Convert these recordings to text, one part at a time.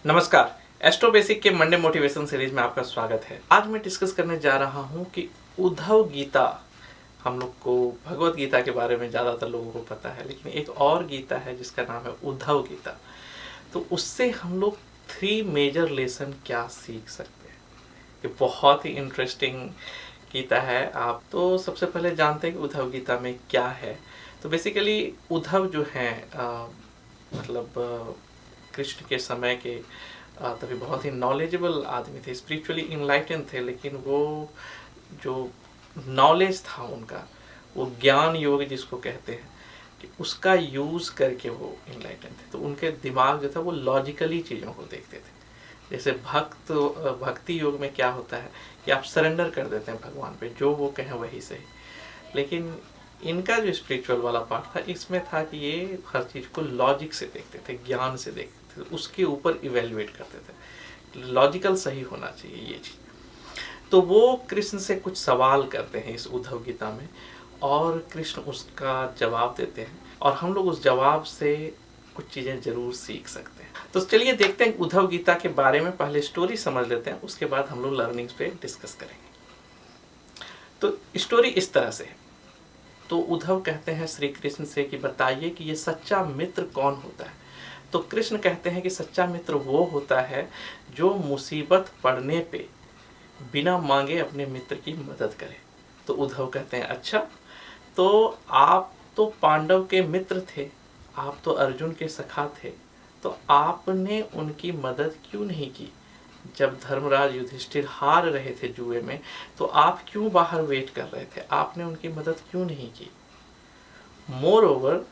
नमस्कार। Astro basic के Monday motivation series में आपका स्वागत है। आज मैं डिस्कस करने जा रहा हूं कि उद्धव गीता, हम लोग को भगवत गीता के बारे में ज़्यादातर लोगों को पता है, लेकिन एक और गीता है जिसका नाम है उद्धव गीता। तो उससे हम लोग 3 मेजर लेसन क्या सीख सकते हैं। ये बहुत ही इंटरेस्टिंग गीता है। आप तो सबसे पहले जानते हैं कि उद्धव गीता में क्या है। तो बेसिकली उद्धव जो है कृष्ण के समय के तभी बहुत ही नॉलेजेबल आदमी थे, स्पिरिचुअली इनलाइटन थे, लेकिन वो जो नॉलेज था उनका, वो ज्ञान योग जिसको कहते हैं, कि उसका यूज़ करके वो इनलाइटन थे। तो उनके दिमाग जो था वो लॉजिकली चीज़ों को देखते थे। जैसे भक्ति योग में क्या होता है कि आप सरेंडर कर देते हैं भगवान पे, जो वो कहें वही सही। लेकिन इनका जो स्पिरिचुअल वाला पार्ट था, इसमें था कि ये हर चीज़ को लॉजिक से देखते थे, ज्ञान से देखते थे, उसके ऊपर इवेल्युएट करते थे, लॉजिकल सही होना चाहिए ये चीज़। तो वो कृष्ण से कुछ सवाल करते हैं इस उद्धव गीता में, और कृष्ण उसका जवाब देते हैं, और हम लोग उस जवाब से कुछ चीज़ें ज़रूर सीख सकते हैं। तो चलिए देखते हैं उद्धव गीता के बारे में। पहले स्टोरी समझ लेते हैं, उसके बाद हम लोग लर्निंग्स पे डिस्कस करेंगे। तो स्टोरी इस तरह से है। तो उद्धव कहते हैं श्री कृष्ण से कि बताइए कि ये सच्चा मित्र कौन होता है। तो कृष्ण कहते हैं कि सच्चा मित्र वो होता है जो मुसीबत पड़ने पे बिना मांगे अपने मित्र की मदद करे। तो उद्धव कहते हैं अच्छा, तो आप तो पांडव के मित्र थे, आप तो अर्जुन के सखा थे, तो आपने उनकी मदद क्यों नहीं की? जब धर्मराज युधिष्ठिर हार रहे थे जुए में, तो आप क्यों बाहर वेट कर रहे थे? आपने उनकी मदद क्यों नहीं की? मोर ओवर,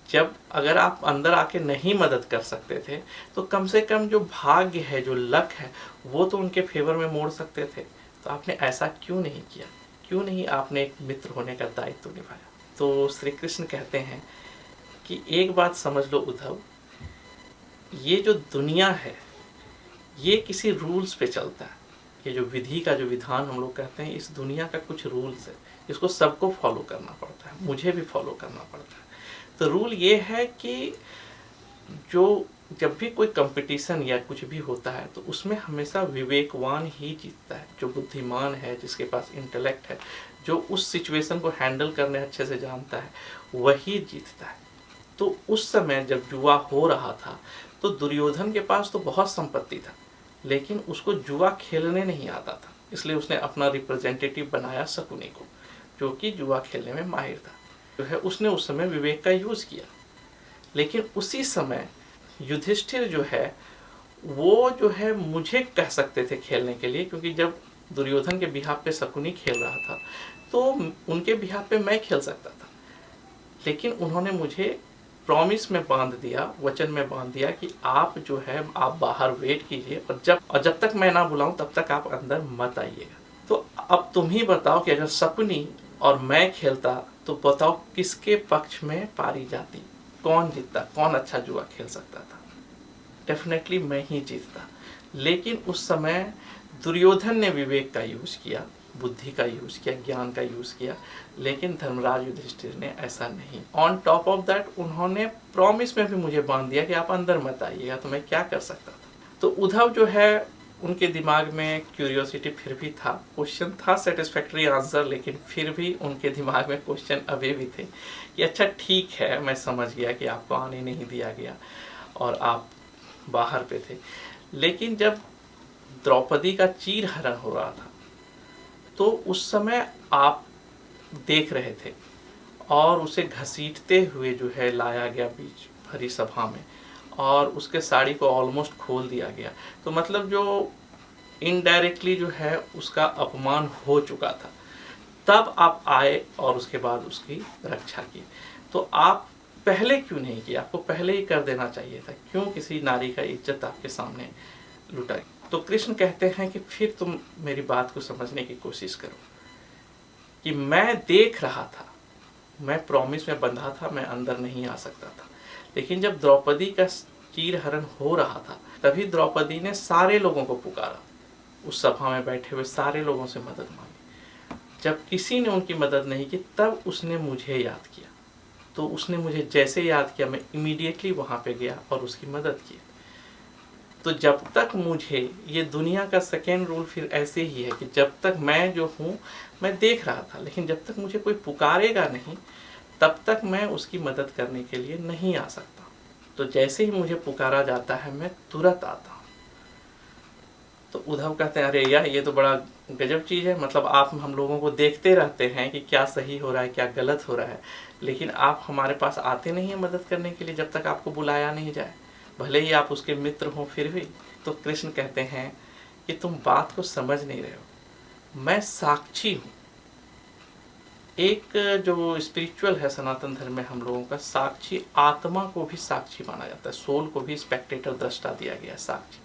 जब अगर आप अंदर आके नहीं मदद कर सकते थे, तो कम से कम जो भाग्य है, जो लक है, वो तो उनके फेवर में मोड़ सकते थे। तो आपने ऐसा क्यों नहीं किया? क्यों नहीं आपने एक मित्र होने का दायित्व निभाया? तो श्री कृष्ण कहते हैं कि एक बात समझ लो उद्धव, ये जो दुनिया है ये किसी रूल्स पे चलता है। ये जो विधि का जो विधान हम लोग कहते हैं, इस दुनिया का कुछ रूल्स है, इसको सबको फॉलो करना पड़ता है, मुझे भी फॉलो करना पड़ता है। तो रूल ये है कि जो जब भी कोई कंपटीशन या कुछ भी होता है, तो उसमें हमेशा विवेकवान ही जीतता है। जो बुद्धिमान है, जिसके पास इंटेलेक्ट है, जो उस सिचुएशन को हैंडल करने अच्छे से जानता है, वही जीतता है। तो उस समय जब जुआ हो रहा था, तो दुर्योधन के पास तो बहुत संपत्ति था, लेकिन उसको जुआ खेलने नहीं आता था, इसलिए उसने अपना रिप्रेजेंटेटिव बनाया शकुनी को, जो कि जुआ खेलने में माहिर था। जो है उसने उस समय विवेक का यूज़ किया। लेकिन उसी समय युधिष्ठिर जो है, वो जो है मुझे कह सकते थे खेलने के लिए, क्योंकि जब दुर्योधन के बिहाफ पे शकुनी खेल रहा था, तो उनके बिहाफ पे मैं खेल सकता था। लेकिन उन्होंने मुझे प्रॉमिस में बांध दिया, वचन में बांध दिया कि आप जो है आप बाहर वेट कीजिए, और जब तक मैं ना बुलाऊं तब तक आप अंदर मत आइएगा। तो अब तुम ही बताओ कि अगर शकुनी और मैं खेलता, तो बताओ किसके पक्ष में पारी जाती, कौन जीतता, कौन अच्छा जुआ खेल सकता था? डेफिनेटली मैं ही जीतता। लेकिन उस समय दुर्योधन ने विवेक का यूज़ किया, बुद्धि का यूज़ किया, ज्ञान का यूज़ किया, लेकिन धर्मराज युधिष्ठिर ने ऐसा नहीं। ऑन टॉप ऑफ दैट उन्होंने प्रॉमिस में भी मुझे बांध दिया कि आप अंदर मत आइएगा। तो मैं क्या कर सकता था? तो उद्धव जो है, उनके दिमाग में क्यूरियोसिटी फिर भी था, क्वेश्चन था, सेटिस्फैक्टरी आंसर, लेकिन फिर भी उनके दिमाग में क्वेश्चन अभी भी थे कि अच्छा ठीक है, मैं समझ गया कि आपको आने नहीं दिया गया और आप बाहर पे थे। लेकिन जब द्रौपदी का चीर हरण हो रहा था, तो उस समय आप देख रहे थे, और उसे घसीटते हुए जो है लाया गया बीच भरी सभा में, और उसके साड़ी को ऑलमोस्ट खोल दिया गया। तो मतलब जो इनडायरेक्टली जो है उसका अपमान हो चुका था। तब आप आए और उसके बाद उसकी रक्षा की। तो आप पहले क्यों नहीं किया? आपको पहले ही कर देना चाहिए था। क्यों किसी नारी का इज्जत आपके सामने लुटाई? तो कृष्ण कहते हैं कि फिर तुम मेरी बात को समझने की कोशिश करो, कि मैं देख रहा था, मैं प्रॉमिस में बंधा था, मैं अंदर नहीं आ सकता था। लेकिन जब द्रौपदी का चीर हरण हो रहा था, तभी द्रौपदी ने सारे लोगों को पुकारा, उस सभा में बैठे हुए सारे लोगों से मदद मांगी। जब किसी ने उनकी मदद नहीं की, तब उसने मुझे याद किया। तो उसने मुझे जैसे याद किया, मैं इमीडिएटली वहाँ पे गया और उसकी मदद की। तो जब तक मुझे, ये दुनिया का सेकेंड रूल फिर ऐसे ही है कि जब तक मैं जो हूँ मैं देख रहा था, लेकिन जब तक मुझे कोई पुकारेगा नहीं तब तक मैं उसकी मदद करने के लिए नहीं आ सकता। तो जैसे ही मुझे पुकारा जाता है मैं तुरंत आता हूँ। तो उद्धव कहते हैं अरे यार ये तो बड़ा गजब चीज़ है, मतलब आप हम लोगों को देखते रहते हैं कि क्या सही हो रहा है क्या गलत हो रहा है, लेकिन आप हमारे पास आते नहीं हैं मदद करने के लिए जब तक आपको बुलाया नहीं जाए, भले ही आप उसके मित्र हों फिर भी। तो कृष्ण कहते हैं कि तुम बात को समझ नहीं रहे हो, मैं साक्षी हूँ। एक जो स्पिरिचुअल है सनातन धर्म में हम लोगों का, साक्षी आत्मा को भी साक्षी माना जाता है, सोल को भी स्पेक्टेटर दृष्टा दिया गया है। साक्षी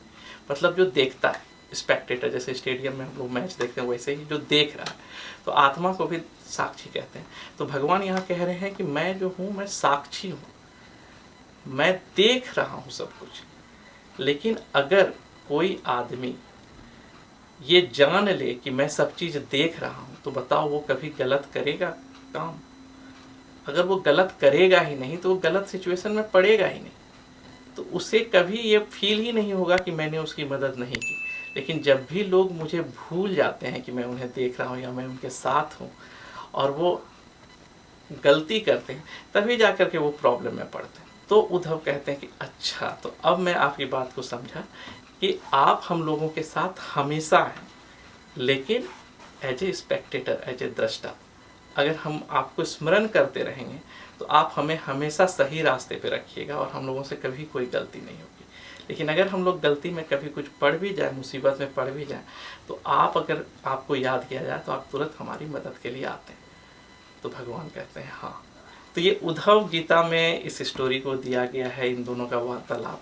मतलब जो देखता है, स्पेक्टेटर जैसे स्टेडियम में हम लोग मैच देखते हैं वैसे ही जो देख रहा है, तो आत्मा को भी साक्षी कहते हैं। तो भगवान यहाँ कह रहे हैं कि मैं जो हूँ मैं साक्षी हूँ, मैं देख रहा हूँ सब कुछ। लेकिन अगर कोई आदमी ये जान ले कि मैं सब चीज़ देख रहा हूँ, तो बताओ वो कभी गलत करेगा काम? अगर वो गलत करेगा ही नहीं तो वो गलत सिचुएशन में पड़ेगा ही नहीं, तो उसे कभी ये फील ही नहीं होगा कि मैंने उसकी मदद नहीं की। लेकिन जब भी लोग मुझे भूल जाते हैं कि मैं उन्हें देख रहा हूँ या मैं उनके साथ हूँ, और वो गलती करते हैं, तभी जाकर के वो प्रॉब्लम में पड़ते हैं। तो उद्धव कहते हैं कि अच्छा, तो अब मैं आपकी बात को समझा कि आप हम लोगों के साथ हमेशा हैं, लेकिन as a spectator, as a दृष्टा। अगर हम आपको स्मरण करते रहेंगे तो आप हमें हमेशा सही रास्ते पे रखिएगा और हम लोगों से कभी कोई गलती नहीं होगी। लेकिन अगर हम लोग गलती में कभी कुछ पड़ भी जाए, मुसीबत में पड़ भी जाए, तो आप, अगर आपको याद किया जाए तो आप तुरंत हमारी मदद के लिए आते हैं। तो भगवान कहते हैं हाँ। तो ये उद्धव गीता में इस स्टोरी को दिया गया है, इन दोनों का वार्तालाप।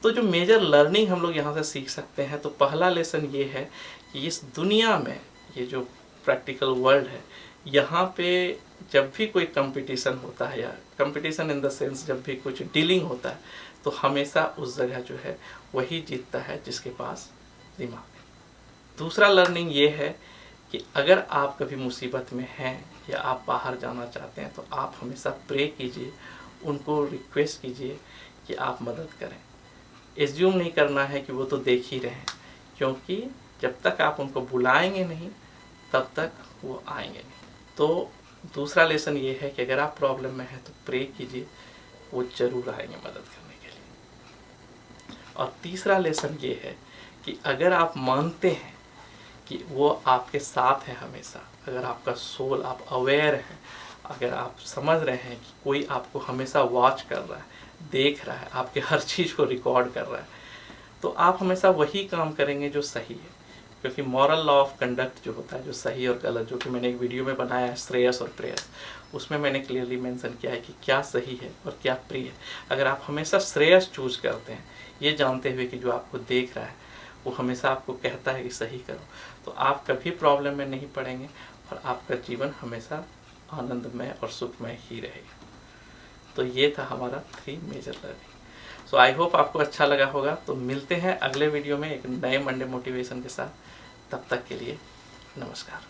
तो जो मेजर लर्निंग हम लोग यहाँ से सीख सकते हैं, तो पहला लेसन ये है कि इस दुनिया में, ये जो प्रैक्टिकल वर्ल्ड है, यहाँ पे जब भी कोई कंपटीशन होता है, या कंपटीशन इन द सेंस जब भी कुछ डीलिंग होता है, तो हमेशा उस जगह जो है वही जीतता है जिसके पास दिमाग है। दूसरा लर्निंग ये है कि अगर आप कभी मुसीबत में हैं या आप बाहर जाना चाहते हैं, तो आप हमेशा प्रे कीजिए, उनको रिक्वेस्ट कीजिए कि आप मदद करें। एज्यूम नहीं करना है कि वो तो देख ही रहे हैं, क्योंकि जब तक आप उनको बुलाएंगे नहीं तब तक वो आएंगे नहीं। तो दूसरा लेसन ये है कि अगर आप प्रॉब्लम में हैं तो प्रे कीजिए, वो जरूर आएंगे मदद करने के लिए। और तीसरा लेसन ये है कि अगर आप मानते हैं कि वो आपके साथ है हमेशा, अगर आपका सोल, आप अवेयर हैं, अगर आप समझ रहे हैं कि कोई आपको हमेशा वॉच कर रहा है, देख रहा है, आपके हर चीज़ को रिकॉर्ड कर रहा है, तो आप हमेशा वही काम करेंगे जो सही है। क्योंकि मॉरल लॉ ऑफ कंडक्ट जो होता है, जो सही और गलत, जो कि मैंने एक वीडियो में बनाया है, श्रेयस और प्रेयस, उसमें मैंने क्लियरली मेंशन किया है कि क्या सही है और क्या प्रिय है। अगर आप हमेशा श्रेयस चूज करते हैं, ये जानते हुए कि जो आपको देख रहा है वो हमेशा आपको कहता है कि सही करो, तो आप कभी प्रॉब्लम में नहीं पड़ेंगे और आपका जीवन हमेशा आनंदमय और सुखमय ही रहेगा। तो ये था हमारा 3 major learning. So I hope आपको अच्छा लगा होगा। तो मिलते हैं अगले वीडियो में एक नए मंडे मोटिवेशन के साथ। तब तक के लिए नमस्कार।